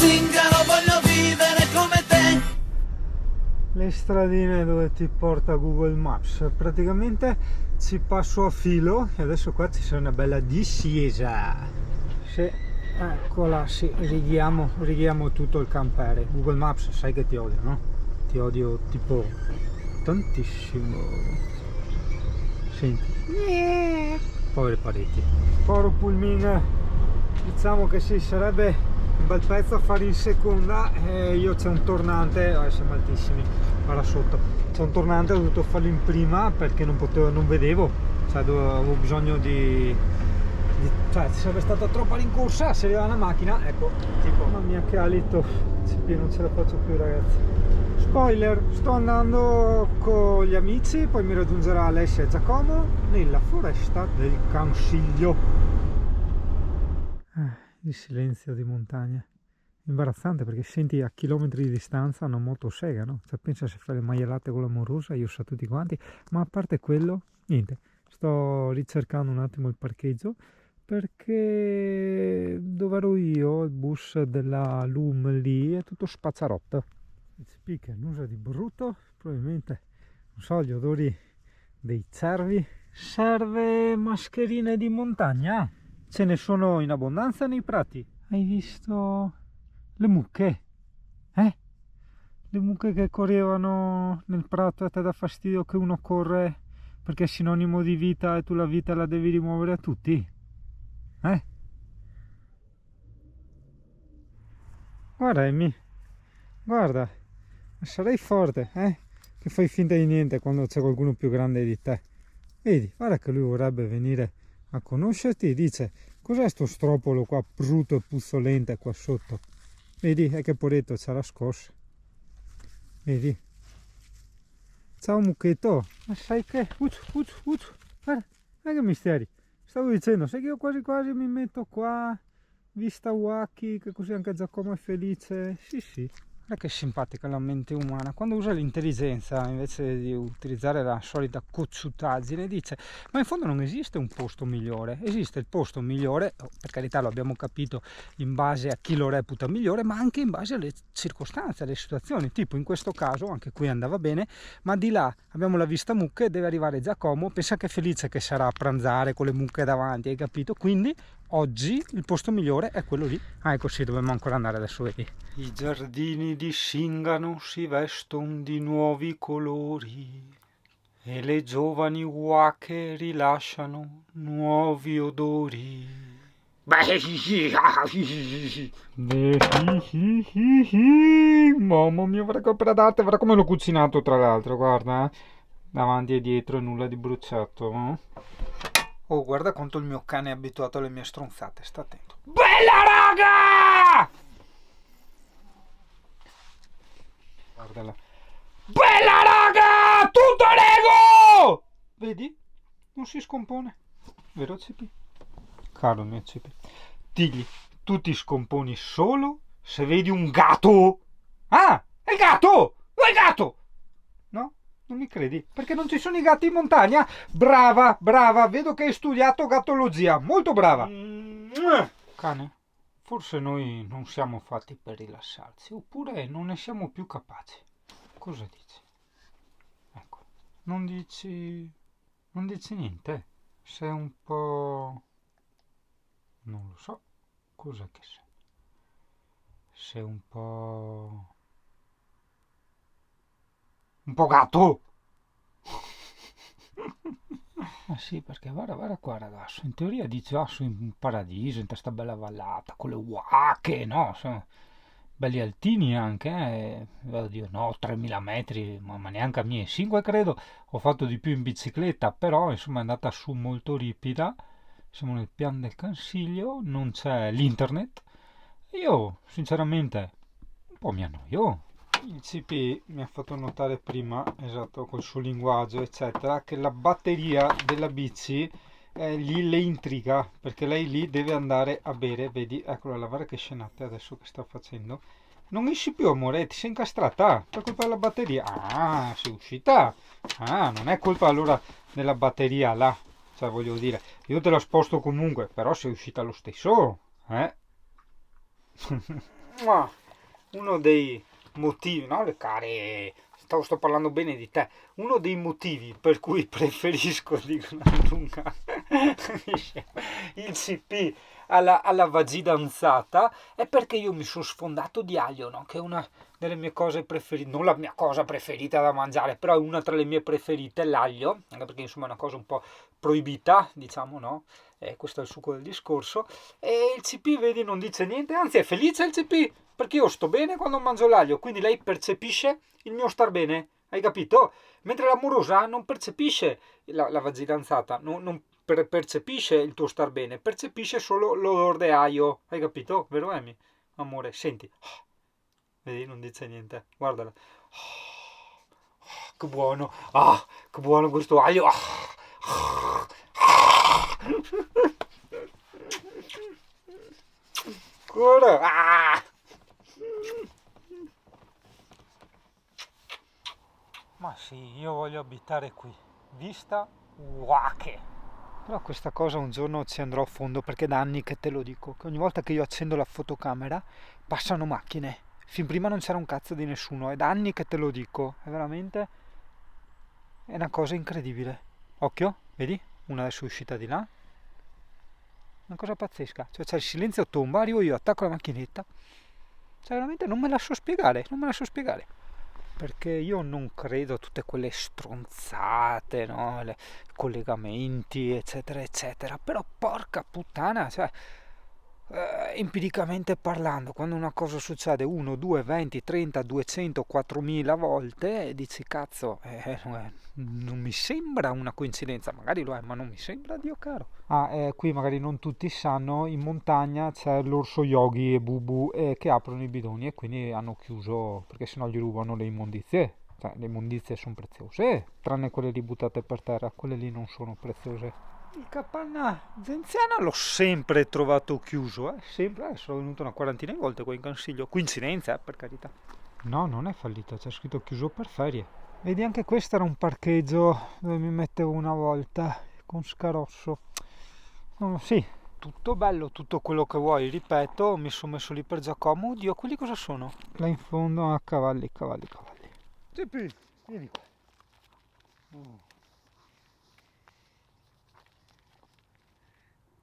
zingaro, voglio vivere come te. Le stradine dove ti porta Google Maps, praticamente ci passo a filo e adesso qua ci sarà una bella discesa. Sì, eccola, sì, righiamo tutto il campere. Google Maps, sai che ti odio, no? Ti odio tipo tantissimo. Senti, poveri pareti. Povero pulmine, diciamo che sì, sarebbe un bel pezzo a fare in seconda. Io c'è un tornante, siamo altissimi, guarda sotto, c'è un tornante, ho dovuto farlo in prima perché non vedevo, cioè avevo bisogno cioè ci sarebbe stata troppa rincorsa se arrivava una macchina, ecco, tipo, mamma mia che alito, non ce la faccio più ragazzi. Spoiler, sto andando con gli amici, poi mi raggiungerà Alessia e Giacomo nella foresta del Consiglio. Il silenzio di montagna, imbarazzante perché senti a chilometri di distanza una motosega, no? Cioè pensa se fai le maialate con l'amorosa, io so tutti quanti, ma a parte quello, niente, sto ricercando un attimo il parcheggio perché dove ero io, il bus della LUM lì è tutto spazzarotto. Si picca, nusa di brutto, probabilmente, non so, gli odori dei cervi. Serve mascherine di montagna? Ce ne sono in abbondanza nei prati. Hai visto le mucche? Le mucche che correvano nel prato, a te dà fastidio che uno corre perché è sinonimo di vita e tu la vita la devi rimuovere a tutti? Guarda Amy, guarda, sarai forte, che fai finta di niente quando c'è qualcuno più grande di te. Vedi, guarda che lui vorrebbe venire a conoscerti, dice, cos'è sto stropolo qua brutto e puzzolente qua sotto? Vedi, è che poretto c'ha la scossa. Vedi? Ciao mucchetto, ma sai che... Guarda che misteri. Stavo dicendo, sai che io quasi quasi mi metto qua, vista Wacky, che così anche Giacomo è felice. Sì. Guarda che simpatica la mente umana, quando usa l'intelligenza invece di utilizzare la solita cocciutaggine dice ma in fondo non esiste un posto migliore, esiste il posto migliore, per carità lo abbiamo capito in base a chi lo reputa migliore, ma anche in base alle circostanze, alle situazioni, tipo in questo caso anche qui andava bene, ma di là abbiamo la vista mucche, deve arrivare Giacomo, pensa che felice che sarà a pranzare con le mucche davanti, hai capito? Quindi oggi il posto migliore è quello lì. Ecco sì, dobbiamo ancora andare adesso, vedi. I giardini di Singano si vestono di nuovi colori e le giovani uache rilasciano nuovi odori. Mamma mia, guarda che opera d'arte, guarda come l'ho cucinato tra l'altro, guarda, davanti e dietro nulla di bruciato. Oh, guarda quanto il mio cane è abituato alle mie stronzate, sta attento. Bella raga! Guardala. Bella raga! Tutto Lego! Vedi? Non si scompone. Vero Cipi? Caro mio Cipi. Digli, tu ti scomponi solo se vedi un gatto. Ah! È il gatto! È il gatto! No? Non mi credi? Perché non ci sono i gatti in montagna? Brava, vedo che hai studiato gattologia, molto brava. Cane, forse noi non siamo fatti per rilassarci, oppure non ne siamo più capaci. Cosa dici? Ecco, non dici niente? Sei un po'... non lo so, cos'è che sei? Sei un po'... gatto! Ah sì, perché guarda qua ragazzo, in teoria dice sono in paradiso, in questa bella vallata, con le uache, no? Sono belli altini anche, oddio, no, 3000 metri, ma neanche a me, 5 credo, ho fatto di più in bicicletta, però insomma è andata su molto ripida, siamo nel piano del Consiglio, non c'è l'internet, io sinceramente un po' mi annoio. Il CP mi ha fatto notare prima, esatto, col suo linguaggio, eccetera, che la batteria della bici gli le intriga, perché lei lì deve andare a bere, vedi, eccola, lavare che scenate adesso che sta facendo. Non esci più, amore, ti sei incastrata per colpa della batteria. Ah, sei uscita. Ah, non è colpa allora della batteria là, cioè voglio dire, io te la sposto comunque, però sei uscita lo stesso, eh? uno dei motivi, no, le care, sto parlando bene di te, uno dei motivi per cui preferisco di gran lunga il CP alla vagidanzata è perché io mi sono sfondato di aglio, no? Che è una delle mie cose preferite, non la mia cosa preferita da mangiare, però è una tra le mie preferite, l'aglio, anche perché insomma è una cosa un po' proibita, diciamo, no? Questo è il succo del discorso. E il CP, vedi, non dice niente, anzi è felice il CP, perché io sto bene quando mangio l'aglio, quindi lei percepisce il mio star bene, hai capito? Mentre l'amorosa non percepisce la vagidanzata, non percepisce il tuo star bene, percepisce solo l'odore di aglio, hai capito? Vero Amy? Amore, senti, vedi, non dice niente, guardala. Che buono, che buono questo aglio. Guarda, Ma sì, io voglio abitare qui. Vista Uache. Però questa cosa un giorno ci andrò a fondo perché da anni che te lo dico, che ogni volta che io accendo la fotocamera passano macchine. Fin prima non c'era un cazzo di nessuno, è da anni che te lo dico, è veramente è una cosa incredibile. Occhio, vedi? Una adesso è uscita di là. Una cosa pazzesca, cioè c'è il silenzio tomba, arrivo io, attacco la macchinetta. Cioè veramente non me la so spiegare, perché io non credo a tutte quelle stronzate, no? Collegamenti, eccetera, eccetera. Però porca puttana, cioè, empiricamente parlando, quando una cosa succede 1, 2, 20, 30, 200, 4000 volte, dici cazzo, non mi sembra una coincidenza, magari lo è, ma non mi sembra, Dio caro. Qui magari non tutti sanno, in montagna c'è l'orso Yogi e Bubu che aprono i bidoni e quindi hanno chiuso, perché sennò gli rubano le immondizie. Cioè, le immondizie sono preziose, tranne quelle lì buttate per terra, quelle lì non sono preziose. Il capanna Zenziana l'ho sempre trovato chiuso, sempre, sono venuto una quarantina di volte qua in consiglio, coincidenza, per carità. No, non è fallito, c'è scritto chiuso per ferie. Vedi, anche questo era un parcheggio dove mi mettevo una volta con Scarosso. Sì, tutto bello, tutto quello che vuoi, ripeto, mi sono messo lì per Giacomo. Oddio, quelli cosa sono? Là in fondo a cavalli. Geppi, vieni qua.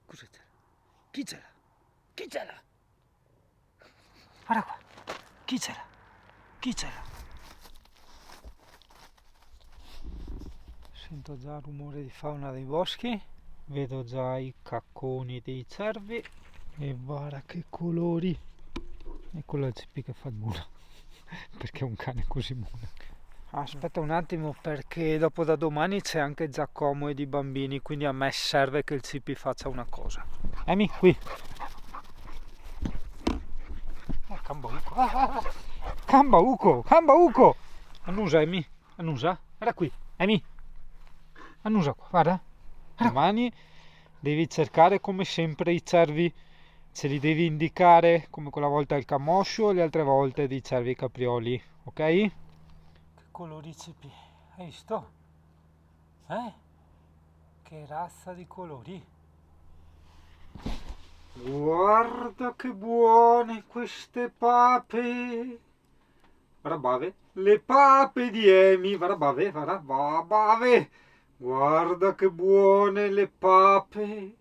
Cosa c'era? Chi c'era? Guarda qua, chi c'era? Sento già il rumore di fauna dei boschi, vedo già i cacconi dei cervi e guarda che colori. E quello è il CP che fa il mulo, perché è un cane così mulo. Aspetta un attimo, perché dopo da domani c'è anche Giacomo ed i bambini, quindi a me serve che il CP faccia una cosa. Emi, qui. Cambauco. Annusa, Emi, annusa. Guarda qui, Emi. Annusa qua, guarda. Domani devi cercare come sempre i cervi, ce li devi indicare, come quella volta il camoscio e le altre volte dei cervi caprioli, ok? Che colori CP, hai visto? Che razza di colori. Guarda che buone queste pape. Barabave. Le pape di Emi. Barabave. Guarda che buone le pape.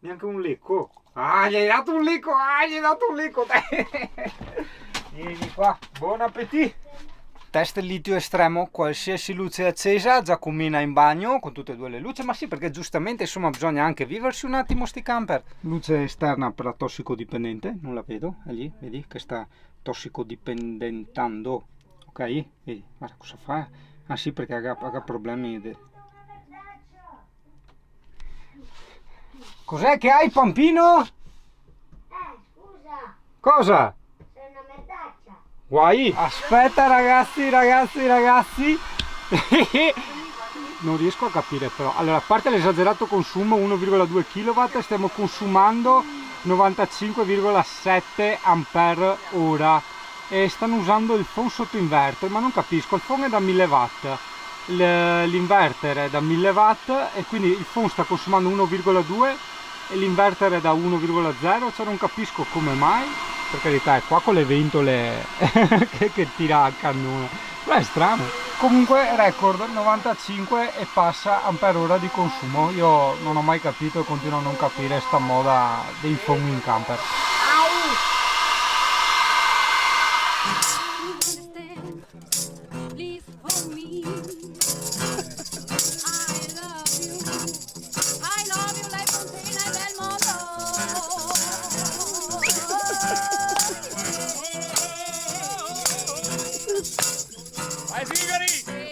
Neanche un lecco. Gli hai dato un lecco. Vieni qua. Buon appetito. Test litio estremo, qualsiasi luce accesa, Giacomina in bagno con tutte e due le luci, ma sì, perché giustamente insomma bisogna anche viversi un attimo sti camper. Luce esterna per la tossicodipendente, non la vedo, è lì, vedi che sta tossicodipendentando, ok? Vedi, guarda cosa fa? Ah sì, perché ha problemi Cos'è che hai, Pampino? Scusa, Cosa? sei una merdaccia. Guai? Aspetta ragazzi. Non riesco a capire però. Allora, a parte l'esagerato consumo 1,2 kW, stiamo consumando 95,7 ampere ora e stanno usando il phon sotto inverter, ma non capisco, il phon è da 1000 watt, l'inverter è da 1000 watt e quindi il phon sta consumando 1,2 e l'inverter è da 1,0, cioè non capisco come mai. per carità, è qua con le ventole che tira a cannone, però è strano. Comunque record 95 e passa ampere ora di consumo. Io non ho mai capito e continuo a non capire sta moda dei foaming camper. Vai Sigari!